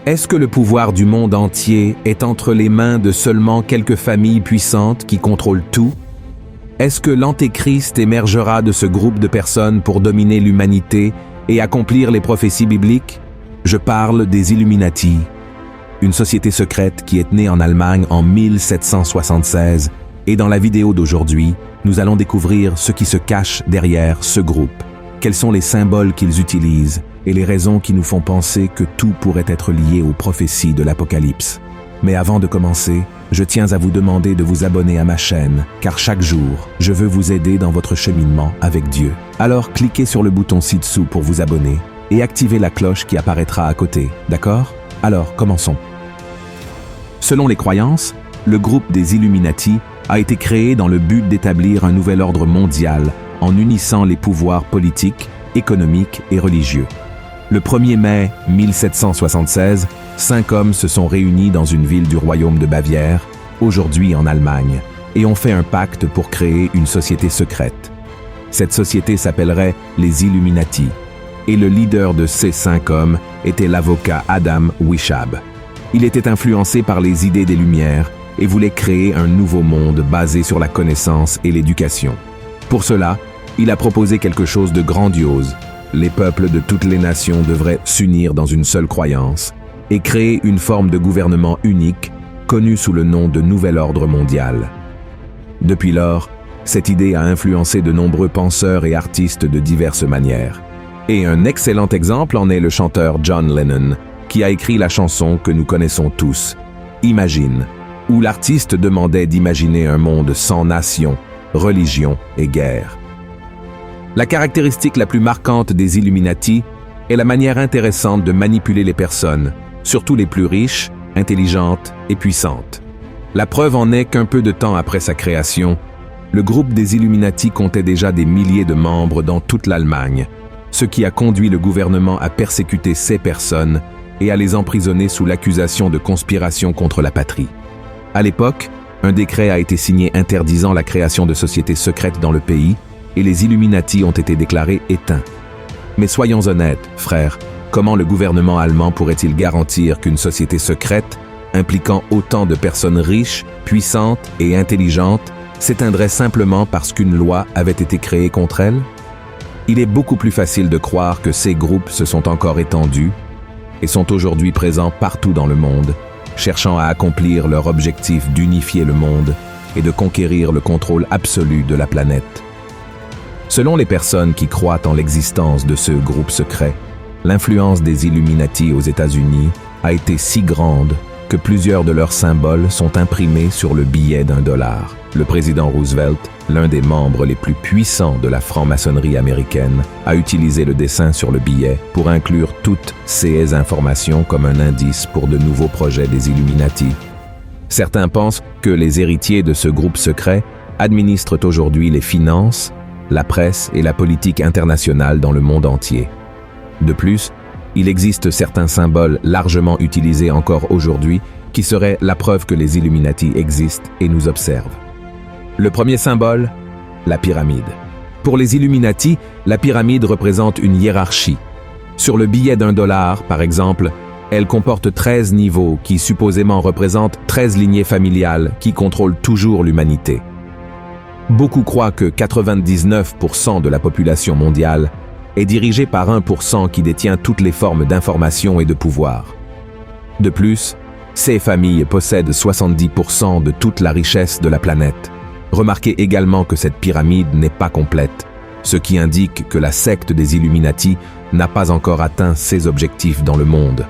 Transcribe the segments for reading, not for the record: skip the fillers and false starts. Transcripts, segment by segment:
Est-ce que le pouvoir du monde entier est entre les mains de seulement quelques familles puissantes qui contrôlent tout? Est-ce que l'Antéchrist émergera de ce groupe de personnes pour dominer l'humanité et accomplir les prophéties bibliques? Je parle des Illuminati, une société secrète qui est née en Allemagne en 1776, et dans la vidéo d'aujourd'hui, nous allons découvrir ce qui se cache derrière ce groupe, quels sont les symboles qu'ils utilisent et les raisons qui nous font penser que tout pourrait être lié aux prophéties de l'Apocalypse. Mais avant de commencer, je tiens à vous demander de vous abonner à ma chaîne, car chaque jour, je veux vous aider dans votre cheminement avec Dieu. Alors cliquez sur le bouton ci-dessous pour vous abonner et activez la cloche qui apparaîtra à côté, d'accord? Alors, commençons. Selon les croyances, le groupe des Illuminati a été créé dans le but d'établir un nouvel ordre mondial en unissant les pouvoirs politiques, économiques et religieux. Le 1er mai 1776, 5 hommes se sont réunis dans une ville du royaume de Bavière, aujourd'hui en Allemagne, et ont fait un pacte pour créer une société secrète. Cette société s'appellerait les Illuminati, et le leader de ces 5 hommes était l'avocat Adam Weishaupt. Il était influencé par les idées des Lumières et voulait créer un nouveau monde basé sur la connaissance et l'éducation. Pour cela, il a proposé quelque chose de grandiose. Les peuples de toutes les nations devraient s'unir dans une seule croyance et créer une forme de gouvernement unique, connue sous le nom de Nouvel Ordre Mondial. Depuis lors, cette idée a influencé de nombreux penseurs et artistes de diverses manières. Et un excellent exemple en est le chanteur John Lennon, qui a écrit la chanson que nous connaissons tous, Imagine, où l'artiste demandait d'imaginer un monde sans nation, religion et guerre. La caractéristique la plus marquante des Illuminati est la manière intéressante de manipuler les personnes, surtout les plus riches, intelligentes et puissantes. La preuve en est qu'un peu de temps après sa création, le groupe des Illuminati comptait déjà des milliers de membres dans toute l'Allemagne, ce qui a conduit le gouvernement à persécuter ces personnes et à les emprisonner sous l'accusation de conspiration contre la patrie. À l'époque, un décret a été signé interdisant la création de sociétés secrètes dans le pays et les Illuminati ont été déclarés éteints. Mais soyons honnêtes, frères, comment le gouvernement allemand pourrait-il garantir qu'une société secrète, impliquant autant de personnes riches, puissantes et intelligentes, s'éteindrait simplement parce qu'une loi avait été créée contre elle? Il est beaucoup plus facile de croire que ces groupes se sont encore étendus et sont aujourd'hui présents partout dans le monde, cherchant à accomplir leur objectif d'unifier le monde et de conquérir le contrôle absolu de la planète. Selon les personnes qui croient en l'existence de ce groupe secret, l'influence des Illuminati aux États-Unis a été si grande que plusieurs de leurs symboles sont imprimés sur le billet d'$1. Le président Roosevelt, l'un des membres les plus puissants de la franc-maçonnerie américaine, a utilisé le dessin sur le billet pour inclure toutes ces informations comme un indice pour de nouveaux projets des Illuminati. Certains pensent que les héritiers de ce groupe secret administrent aujourd'hui les finances, la presse et la politique internationale dans le monde entier. De plus, il existe certains symboles largement utilisés encore aujourd'hui qui seraient la preuve que les Illuminati existent et nous observent. Le premier symbole, la pyramide. Pour les Illuminati, la pyramide représente une hiérarchie. Sur le billet d'$1, par exemple, elle comporte 13 niveaux qui supposément représentent 13 lignées familiales qui contrôlent toujours l'humanité. Beaucoup croient que 99% de la population mondiale est dirigée par 1% qui détient toutes les formes d'information et de pouvoir. De plus, ces familles possèdent 70% de toute la richesse de la planète. Remarquez également que cette pyramide n'est pas complète, ce qui indique que la secte des Illuminati n'a pas encore atteint ses objectifs dans le monde,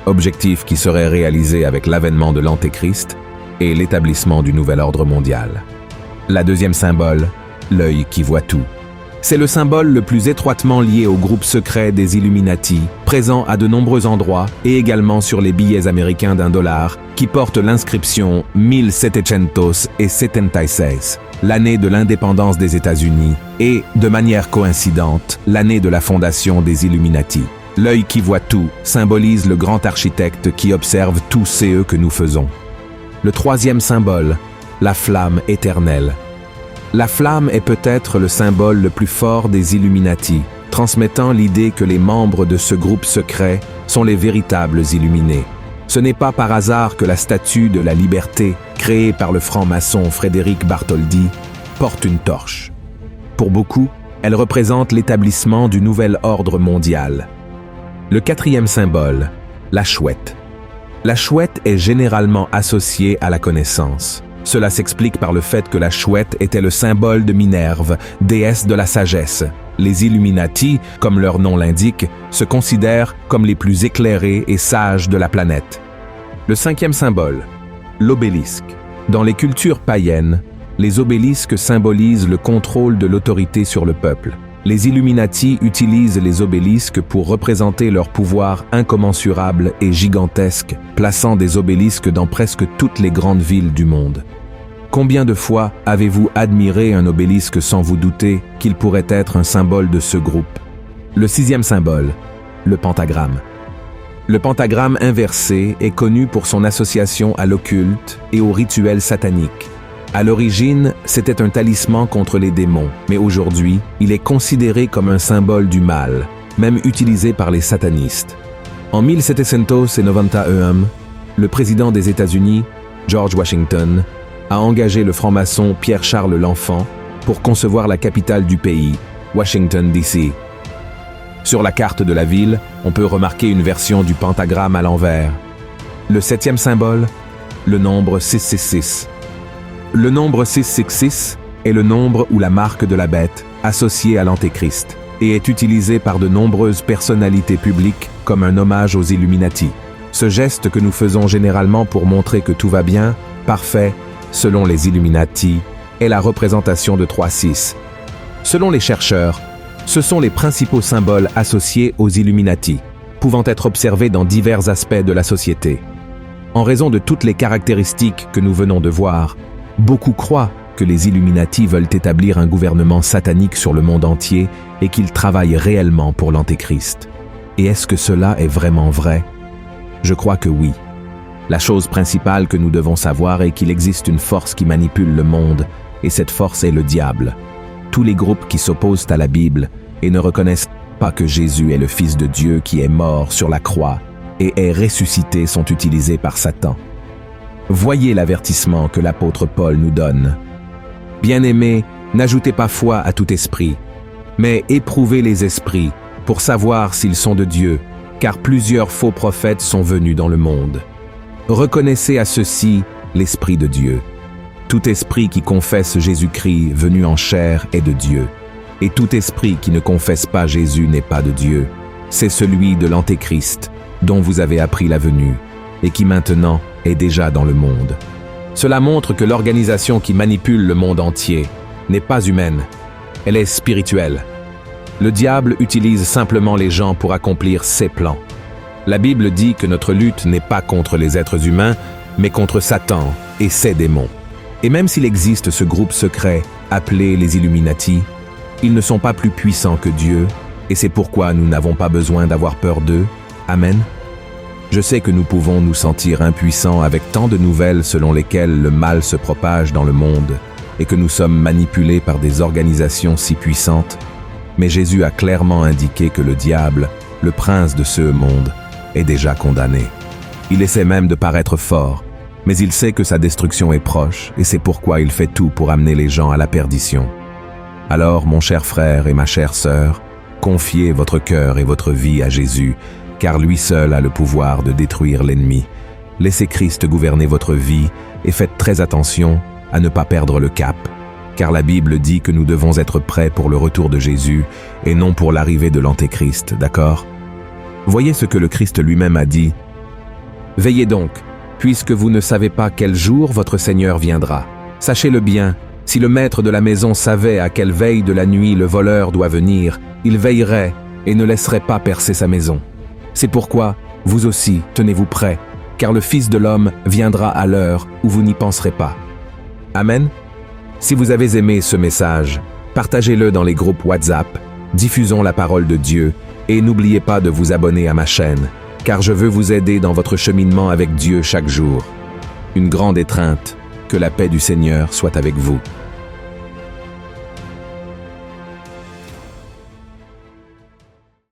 objectifs qui seraient réalisés avec l'avènement de l'Antéchrist et l'établissement du nouvel ordre mondial. La deuxième symbole, l'œil qui voit tout. C'est le symbole le plus étroitement lié au groupe secret des Illuminati, présent à de nombreux endroits et également sur les billets américains d'$1 qui portent l'inscription 1776, l'année de l'indépendance des États-Unis et, de manière coïncidente, l'année de la fondation des Illuminati. L'œil qui voit tout symbolise le grand architecte qui observe tous ces que nous faisons. Le troisième symbole, la flamme éternelle. La flamme est peut-être le symbole le plus fort des Illuminati, transmettant l'idée que les membres de ce groupe secret sont les véritables illuminés. Ce n'est pas par hasard que la statue de la liberté, créée par le franc-maçon Frédéric Bartholdi, porte une torche. Pour beaucoup, elle représente l'établissement du nouvel ordre mondial. Le quatrième symbole, la chouette. La chouette est généralement associée à la connaissance. Cela s'explique par le fait que la chouette était le symbole de Minerve, déesse de la sagesse. Les Illuminati, comme leur nom l'indique, se considèrent comme les plus éclairés et sages de la planète. Le cinquième symbole, l'obélisque. Dans les cultures païennes, les obélisques symbolisent le contrôle de l'autorité sur le peuple. Les Illuminati utilisent les obélisques pour représenter leur pouvoir incommensurable et gigantesque, plaçant des obélisques dans presque toutes les grandes villes du monde. Combien de fois avez-vous admiré un obélisque sans vous douter qu'il pourrait être un symbole de ce groupe? Le sixième symbole, le pentagramme. Le pentagramme inversé est connu pour son association à l'occulte et aux rituels sataniques. À l'origine, c'était un talisman contre les démons, mais aujourd'hui, il est considéré comme un symbole du mal, même utilisé par les satanistes. En 1791, le président des États-Unis, George Washington, a engagé le franc-maçon Pierre-Charles l'Enfant pour concevoir la capitale du pays, Washington, D.C. Sur la carte de la ville, on peut remarquer une version du pentagramme à l'envers. Le septième symbole, le nombre 666. Le nombre 666 est le nombre ou la marque de la bête associée à l'Antéchrist et est utilisé par de nombreuses personnalités publiques comme un hommage aux Illuminati. Ce geste que nous faisons généralement pour montrer que tout va bien, parfait, selon les Illuminati, est la représentation de 3-6. Selon les chercheurs, ce sont les principaux symboles associés aux Illuminati, pouvant être observés dans divers aspects de la société. En raison de toutes les caractéristiques que nous venons de voir, beaucoup croient que les Illuminati veulent établir un gouvernement satanique sur le monde entier et qu'ils travaillent réellement pour l'Antéchrist. Et est-ce que cela est vraiment vrai? Je crois que oui. La chose principale que nous devons savoir est qu'il existe une force qui manipule le monde, et cette force est le diable. Tous les groupes qui s'opposent à la Bible et ne reconnaissent pas que Jésus est le Fils de Dieu qui est mort sur la croix et est ressuscité sont utilisés par Satan. Voyez l'avertissement que l'apôtre Paul nous donne. « Bien-aimés, n'ajoutez pas foi à tout esprit, mais éprouvez les esprits pour savoir s'ils sont de Dieu, car plusieurs faux prophètes sont venus dans le monde. Reconnaissez à ceux-ci l'Esprit de Dieu. Tout esprit qui confesse Jésus-Christ venu en chair est de Dieu, et tout esprit qui ne confesse pas Jésus n'est pas de Dieu. C'est celui de l'Antéchrist, dont vous avez appris la venue, et qui maintenant est déjà dans le monde. Cela montre que l'organisation qui manipule le monde entier n'est pas humaine, elle est spirituelle. Le diable utilise simplement les gens pour accomplir ses plans. La Bible dit que notre lutte n'est pas contre les êtres humains, mais contre Satan et ses démons. Et même s'il existe ce groupe secret appelé les Illuminati, ils ne sont pas plus puissants que Dieu, et c'est pourquoi nous n'avons pas besoin d'avoir peur d'eux. Amen. Je sais que nous pouvons nous sentir impuissants avec tant de nouvelles selon lesquelles le mal se propage dans le monde et que nous sommes manipulés par des organisations si puissantes, mais Jésus a clairement indiqué que le diable, le prince de ce monde, est déjà condamné. Il essaie même de paraître fort, mais il sait que sa destruction est proche et c'est pourquoi il fait tout pour amener les gens à la perdition. Alors, mon cher frère et ma chère sœur, confiez votre cœur et votre vie à Jésus, car lui seul a le pouvoir de détruire l'ennemi. Laissez Christ gouverner votre vie et faites très attention à ne pas perdre le cap, car la Bible dit que nous devons être prêts pour le retour de Jésus et non pour l'arrivée de l'Antéchrist, d'accord? Voyez ce que le Christ lui-même a dit. « Veillez donc, puisque vous ne savez pas quel jour votre Seigneur viendra. Sachez-le bien, si le maître de la maison savait à quelle veille de la nuit le voleur doit venir, il veillerait et ne laisserait pas percer sa maison. C'est pourquoi, vous aussi, tenez-vous prêts, car le Fils de l'homme viendra à l'heure où vous n'y penserez pas. » Amen. Si vous avez aimé ce message, partagez-le dans les groupes WhatsApp, diffusons la parole de Dieu et n'oubliez pas de vous abonner à ma chaîne, car je veux vous aider dans votre cheminement avec Dieu chaque jour. Une grande étreinte, que la paix du Seigneur soit avec vous.